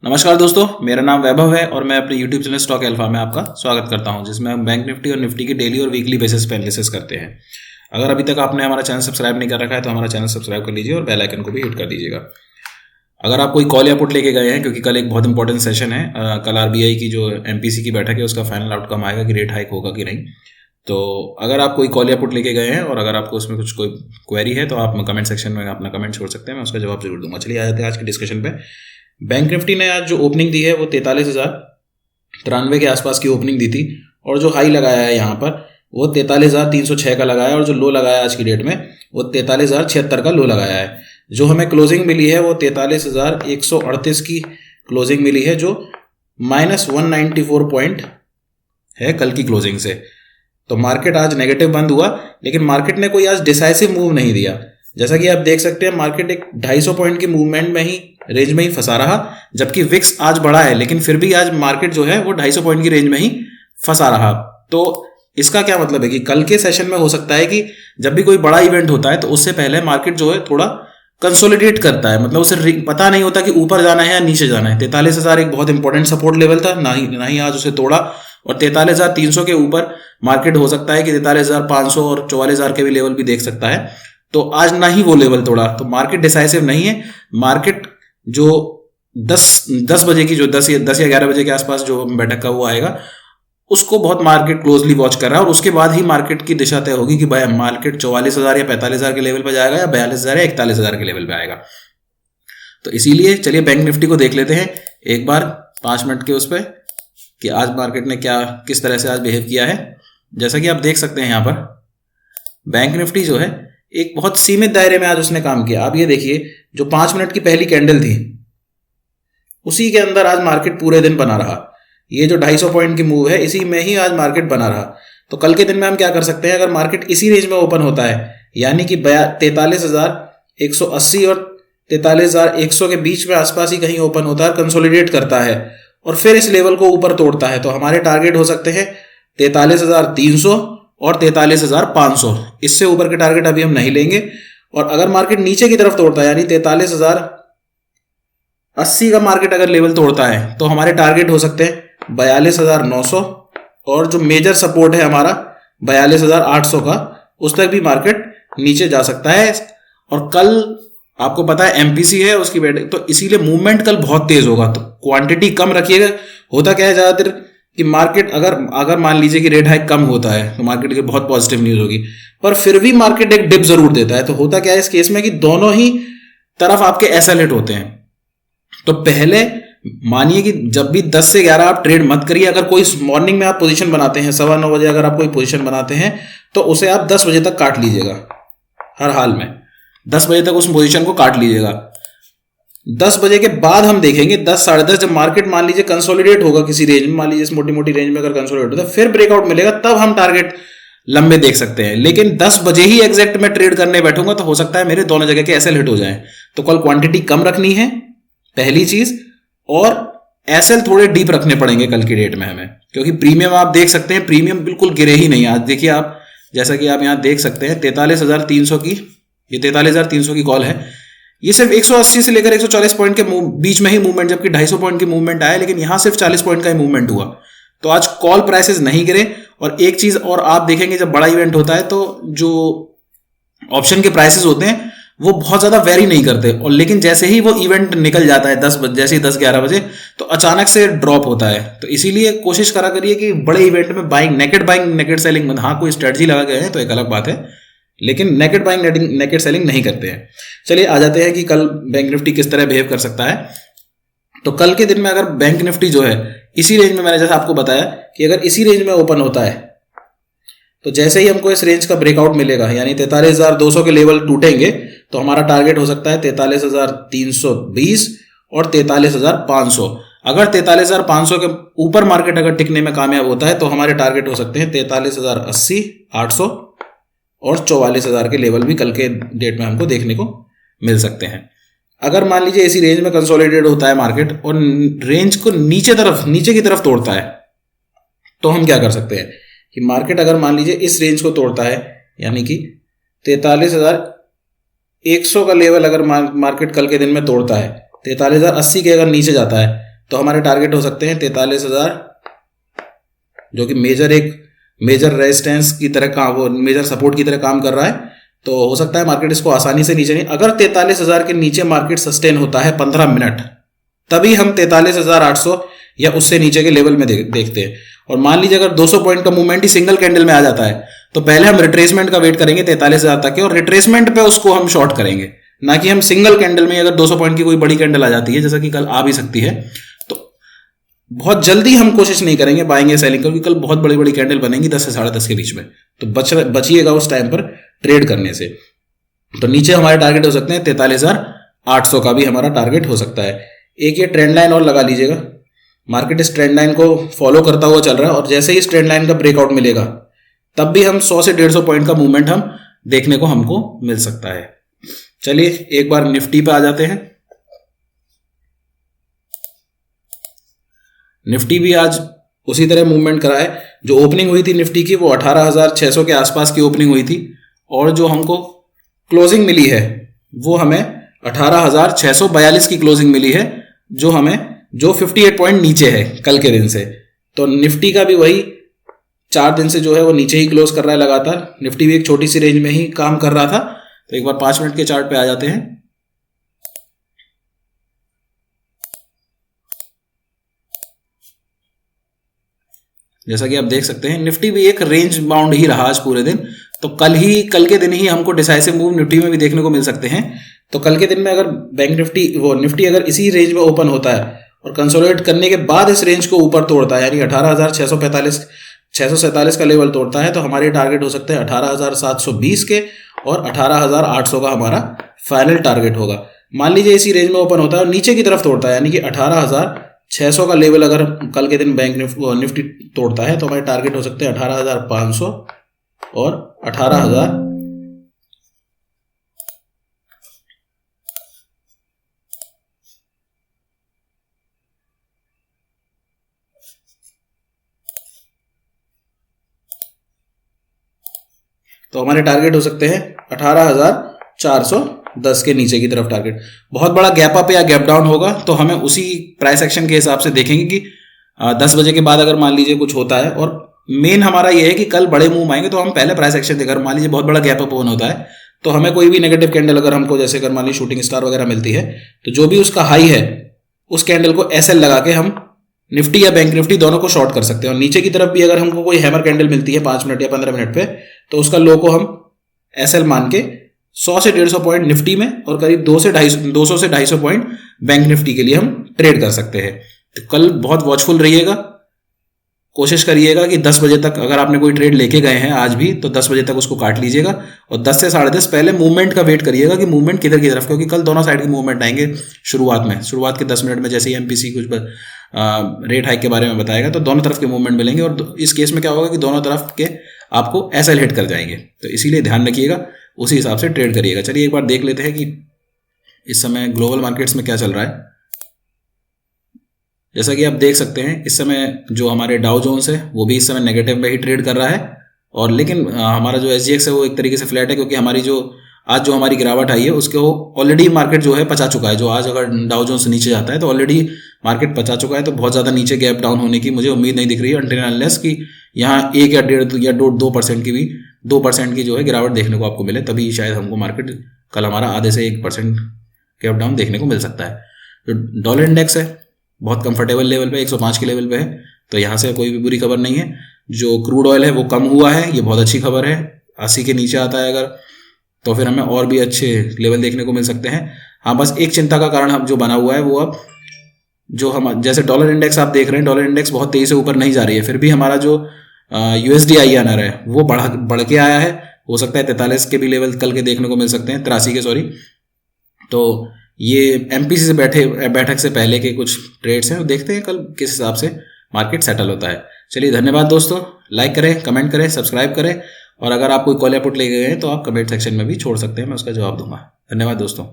नमस्कार दोस्तों, मेरा नाम वैभव है और मैं अपने YouTube चैनल स्टॉक अल्फा में आपका स्वागत करता हूं, जिसमें हम बैंक निफ्टी और निफ्टी की डेली और वीकली बेसिस पे एनालिसिस करते हैं। अगर अभी तक आपने हमारा चैनल सब्सक्राइब नहीं कर रखा है तो हमारा चैनल सब्सक्राइब कर लीजिए और बेल आइकन को भी हिट कर दीजिएगा। अगर आप कोई कॉल या पुट लेके गए हैं, क्योंकि कल एक बहुत इंपॉर्टेंट सेशन है, कल RBI की जो MPC की बैठक है उसका फाइनल आउटकम आएगा कि रेट हाइक होगा कि नहीं। तो अगर आप कोई कॉल या पुट लेके गए हैं और अगर आपको उसमें कुछ कोई क्वेरी है तो आप कमेंट सेक्शन में अपना कमेंट छोड़ सकते हैं, मैं उसका जवाब जरूर दूंगा। चलिए आ जाते हैं आज की डिस्कशन पे। बैंक निफ्टी ने आज जो ओपनिंग दी है वो 43,093 के आसपास की ओपनिंग दी थी और जो हाई लगाया है यहाँ पर वो 43,306 का लगाया है और जो लो लगाया है आज की डेट में वो 43,076 का लो लगाया है। जो हमें क्लोजिंग मिली है वो 43,138 की क्लोजिंग मिली है, जो -194 पॉइंट है कल की क्लोजिंग से। तो मार्केट आज नेगेटिव बंद हुआ, लेकिन मार्केट ने कोई आज डिसाइसिव मूव नहीं दिया। जैसा कि आप देख सकते हैं, मार्केट एक 250 पॉइंट की मूवमेंट में ही रेंज में ही फंसा रहा, जबकि विक्स आज बढ़ा है, लेकिन फिर भी आज मार्केट जो है वो 250 पॉइंट की रेंज में ही फंसा रहा। तो इसका क्या मतलब है कि कल के सेशन में हो सकता है कि जब भी कोई बड़ा इवेंट होता है तो उससे पहले मार्केट जो है थोड़ा कंसोलिडेट करता है, मतलब उसे पता नहीं होता कि ऊपर जाना है या नीचे जाना है। 43,000 एक बहुत इंपॉर्टेंट सपोर्ट लेवल था, ना ही आज उसे तोड़ा, और 43,300 के ऊपर मार्केट हो सकता है कि 43,500 और 44,000 के भी लेवल भी देख सकता है। तो आज ना ही वो लेवल तोड़ा, तो मार्केट डिसाइसिव नहीं है। मार्केट जो 10 बजे की जो 10 या 11 बजे के आसपास जो बैठक का वो आएगा, उसको बहुत मार्केट क्लोजली वॉच कर रहा है और उसके बाद ही मार्केट की दिशा तय होगी कि भाई मार्केट 44,000 या 45,000 के लेवल पर जाएगा या 42,000 या 41,000 के लेवल पे आएगा। तो इसीलिए चलिए बैंक निफ्टी को देख लेते हैं एक बार 5 मिनट के उस पर कि आज मार्केट ने किस तरह से आज बिहेव किया है। जैसा कि आप देख सकते हैं, यहाँ पर बैंक निफ्टी जो है एक बहुत सीमित दायरे में आज उसने काम किया। आप ये देखिए, जो 5 मिनट की पहली कैंडल थी उसी के अंदर आज मार्केट पूरे दिन बना रहा। ये जो 250 पॉइंट की मूव है, इसी में ही आज मार्केट बना रहा। तो कल के दिन में हम क्या कर सकते हैं, अगर मार्केट इसी रेंज में ओपन होता है, यानी कि 43,180 और 43,100 के बीच में आसपास ही कहीं ओपन होता है, कंसोलिडेट करता है और फिर इस लेवल को ऊपर तोड़ता है, तो हमारे टारगेट हो सकते हैं 43,300 और 43,500। इससे ऊपर के टारगेट अभी हम नहीं लेंगे। और अगर मार्केट नीचे की तरफ तोड़ता है, यानी 43,080 का मार्केट अगर लेवल तोड़ता है, तो हमारे टारगेट हो सकते हैं 42,900 और जो मेजर सपोर्ट है हमारा 42,800 का, उस तक भी मार्केट नीचे जा सकता है। और कल आपको पता है MPC है उसकी बैठक, तो इसीलिए मूवमेंट कल बहुत तेज होगा, तो क्वांटिटी कम रखिएगा। होता क्या है ज्यादातर कि मार्केट अगर मान लीजिए कि रेट हाइक कम होता है तो मार्केट की बहुत पॉजिटिव न्यूज होगी, पर फिर भी मार्केट एक डिप जरूर देता है। तो होता क्या है इस केस में कि दोनों ही तरफ आपके एसएल हिट होते हैं। तो पहले मानिए कि जब भी 10 से 11 आप ट्रेड मत करिए। अगर कोई मॉर्निंग में आप पोजीशन बनाते हैं 9:15 बजे, अगर आप कोई पोजीशन बनाते हैं तो उसे आप 10 बजे तक काट लीजिएगा। हर हाल में 10 बजे तक उस पोजीशन को काट लीजिएगा। 10 बजे के बाद हम देखेंगे 10 साढ़े 10 जब मार्केट मान लीजिए कंसोलिडेट होगा किसी रेंज में, मान लीजिए इस मोटी मोटी रेंज में अगर कंसोलिडेट होता है, फिर ब्रेकआउट मिलेगा, तब हम टारगेट लंबे देख सकते हैं। लेकिन 10 बजे ही एग्जैक्ट में ट्रेड करने बैठूंगा तो हो सकता है मेरे दोनों जगह के एसएल हिट हो जाएं। तो कल क्वांटिटी कम रखनी है पहली चीज, और एसएल थोड़े डीप रखने पड़ेंगे कल की डेट में हमें, क्योंकि प्रीमियम आप देख सकते हैं प्रीमियम बिल्कुल गिरे ही नहीं आज। देखिए आप, जैसा कि आप यहां देख सकते हैं 43,300 की, ये 43,300 की कॉल है, ये सिर्फ 180 से लेकर 140 पॉइंट के बीच में ही मूवमेंट, जबकि 250 पॉइंट की मूवमेंट आया, लेकिन यहां सिर्फ 40 पॉइंट का ही मूवमेंट हुआ। तो आज कॉल प्राइसेस नहीं गिरे। और एक चीज और आप देखेंगे, जब बड़ा इवेंट होता है तो जो ऑप्शन के प्राइसेस होते हैं वो बहुत ज्यादा वेरी नहीं करते, और लेकिन जैसे ही वो इवेंट निकल जाता है 10 बजे, जैसे ही 10-11 बजे, तो अचानक से ड्रॉप होता है। तो इसीलिए कोशिश करा करिए कि बड़े इवेंट में बाइंग, नेकेड सेलिंग में, हाँ कोई स्ट्रेटजी लगा गए हैं तो एक अलग बात है, लेकिन नेकेड बाइंग नेकेड सेलिंग नहीं करते हैं। चलिए आ जाते हैं कि कल बैंक निफ्टी किस तरह बिहेव कर सकता है। तो कल के दिन में अगर बैंक निफ्टी जो है इसी रेंज में, मैंने जैसा आपको बताया कि अगर इसी रेंज में ओपन होता है, तो जैसे ही हमको इस रेंज का ब्रेकआउट मिलेगा, यानी 43,200 के लेवल टूटेंगे, तो हमारा टारगेट हो सकता है 43,320 और 43,500। अगर 43,500 के ऊपर मार्केट अगर टिकने में कामयाब होता है तो हमारे टारगेट हो सकते हैं 43,080, 800 और 44,000 के लेवल भी कल के डेट में हमको देखने को मिल सकते हैं। अगर मान लीजिए इसी रेंज में कंसोलिडेट होता है मार्केट और रेंज को नीचे की तरफ तोड़ता है, तो हम क्या कर सकते हैं कि मार्केट अगर मान लीजिए इस रेंज को तोड़ता है, यानी कि 43,100 का लेवल अगर मार्केट कल के दिन में तोड़ता है, 43,080 के अगर नीचे जाता है, तो हमारे टारगेट हो सकते हैं 43,000, जो कि मेजर रेजिस्टेंस की तरह काम, वो मेजर सपोर्ट की तरह काम कर रहा है। तो हो सकता है मार्केट इसको आसानी से नीचे नहीं, अगर 43,000 के नीचे मार्केट सस्टेन होता है 15 मिनट, तभी हम 43,800 या उससे नीचे के लेवल में देखते हैं। और मान लीजिए अगर 200 पॉइंट का मूवमेंट ही सिंगल कैंडल में आ जाता है, तो पहले हम रिट्रेसमेंट का वेट करेंगे 43,000 तक के, और रिट्रेसमेंट पे उसको हम शॉर्ट करेंगे, ना कि हम सिंगल कैंडल में अगर 200 पॉइंट की कोई बड़ी कैंडल आ जाती है, जैसा कि कल आ भी सकती है, तो बहुत जल्दी हम कोशिश नहीं करेंगे बाइंग या सेलिंग, क्योंकि कल बहुत बड़ी बड़ी कैंडल बनेंगी 10 से 10:30 के बीच में। तो बचिएगा उस टाइम पर ट्रेड करने से। तो नीचे हमारे टारगेट हो सकते हैं 43,800 का भी हमारा टारगेट हो सकता है। एक ये ट्रेंड लाइन और लगा लीजिएगा, मार्केट इस ट्रेंड लाइन को फॉलो करता हुआ चल रहा है, और जैसे ही इस ट्रेंड लाइन का ब्रेकआउट मिलेगा, तब भी हम 100 से 150 पॉइंट का मूवमेंट हम देखने को हमको मिल सकता है। चलिए एक बार निफ्टी पे आ जाते हैं। निफ्टी भी आज उसी तरह मूवमेंट करा है। जो ओपनिंग हुई थी निफ्टी की, वो 18,600 के आसपास की ओपनिंग हुई थी, और जो हमको क्लोजिंग मिली है वो हमें 18,642 की क्लोजिंग मिली है, जो 58 पॉइंट नीचे है कल के दिन से। तो निफ्टी का भी वही 4 दिन से जो है वो नीचे ही क्लोज कर रहा है लगातार। निफ्टी भी एक छोटी सी रेंज में ही काम कर रहा था। तो एक बार 5 मिनट के चार्ट पे आ जाते हैं। जैसा कि आप देख सकते हैं, निफ्टी भी एक रेंज बाउंड ही रहा आज पूरे दिन। तो कल के दिन ही हमको डिसाइसिव मूव निफ्टी में भी देखने को मिल सकते हैं। तो कल के दिन में अगर निफ्टी अगर इसी रेंज में ओपन होता है और कंसोलिडेट करने के बाद इस रेंज को ऊपर तोड़ता है, यानी 18,647 का लेवल तोड़ता है, तो हमारे टारगेट हो सकते हैं 18,720 के, और 18,800 का हमारा फाइनल टारगेट होगा। मान लीजिए इसी रेंज में ओपन होता है और नीचे की तरफ तोड़ता है, यानी कि 18,600 का लेवल अगर कल के दिन निफ्टी तोड़ता है, तो हमारे टारगेट हो सकते हैं 18,500 और 18,000। तो हमारे टारगेट हो सकते हैं 18,410 के नीचे की तरफ टारगेट। बहुत बड़ा गैप अप या गैप डाउन होगा तो हमें उसी प्राइस एक्शन के हिसाब से देखेंगे कि 10 बजे के बाद अगर मान लीजिए कुछ होता है, और मेन हमारा ये है कि कल बड़े मूव आएंगे, तो हम पहले प्राइस एक्शन देकर, मान लीजिए बहुत बड़ा गैप अप ओपन होता है, तो हमें कोई भी नेगेटिव कैंडल अगर हमको, जैसे अगर मान लीजिए शूटिंग स्टार वगैरह मिलती है, तो जो भी उसका हाई है उस कैंडल को एसएल लगा के हम निफ्टी या बैंक निफ्टी दोनों को शॉर्ट कर सकते हैं। और नीचे की तरफ भी अगर हमको कोई हैमर कैंडल मिलती है 5 मिनट या 15 मिनट पे, तो उसका लो को हम एसएल मान के 100 से 150 पॉइंट निफ्टी में और करीब 200 से 250 पॉइंट बैंक निफ्टी के लिए हम ट्रेड कर सकते हैं। तो कल बहुत वॉचफुल रहिएगा, कोशिश करिएगा कि 10 बजे तक अगर आपने कोई ट्रेड लेके गए हैं आज भी, तो 10 बजे तक उसको काट लीजिएगा, और 10 से 10:30 पहले मूवमेंट का वेट करिएगा कि मूवमेंट किधर की तरफ, क्योंकि कल दोनों साइड के मूवमेंट आएंगे। शुरुआत के 10 मिनट में जैसे ही एमपीसी कुछ रेट हाइक के बारे में बताएगा, तो दोनों तरफ के मूवमेंट मिलेंगे, और इस केस में क्या होगा कि दोनों तरफ के आपको एसएल हिट कर जाएंगे। तो इसीलिए ध्यान रखिएगा, उसी हिसाब से ट्रेड करिएगा। चलिए एक बार देख लेते हैं कि इस समय ग्लोबल मार्केट्स में क्या चल रहा है। जैसा कि आप देख सकते हैं, इस समय जो हमारे डाउ जोन्स है वो भी इस समय नेगेटिव में ही ट्रेड कर रहा है, और लेकिन हमारा जो एसजीएक्स है वो एक तरीके से फ्लैट है, क्योंकि आज जो हमारी गिरावट आई है उसको ऑलरेडी मार्केट जो है पचा चुका है। जो आज अगर डाउ जोन्स नीचे जाता है तो ऑलरेडी मार्केट पचा चुका है, तो बहुत ज़्यादा नीचे गैप डाउन होने की मुझे उम्मीद नहीं दिख रही है, अनटिल अनलेस कि यहाँ 1 या 1.5 या 2% की जो है गिरावट देखने को आपको मिले, तभी शायद हमको मार्केट कल हमारा आधे से 1% गैप डाउन देखने को मिल सकता है। जो डॉलर इंडेक्स है बहुत कंफर्टेबल लेवल पे 105 के लेवल पे है, तो यहाँ से कोई भी बुरी खबर नहीं है। जो क्रूड ऑयल है वो कम हुआ है, ये बहुत अच्छी खबर है। 80 के नीचे आता है अगर, तो फिर हमें और भी अच्छे लेवल देखने को मिल सकते हैं। हाँ, बस एक चिंता का कारण हम जो बना हुआ है वो अब जो हम जैसे डॉलर इंडेक्स आप देख रहे हैं, डॉलर इंडेक्स बहुत तेजी से ऊपर नहीं जा रही है, फिर भी हमारा जो यूएसडी INR है वो बढ़ के आया है। हो सकता है 43 के भी लेवल कल के देखने को मिल सकते हैं, 83 के सॉरी। तो ये एमपीसी से बैठक से पहले के कुछ ट्रेड्स हैं, देखते हैं कल किस हिसाब से मार्केट सेटल होता है। चलिए धन्यवाद दोस्तों, लाइक करें, कमेंट करें, सब्सक्राइब करें, और अगर आप कोई कॉल या पुट ले गए हैं तो आप कमेंट सेक्शन में भी छोड़ सकते हैं, मैं उसका जवाब दूंगा। धन्यवाद दोस्तों।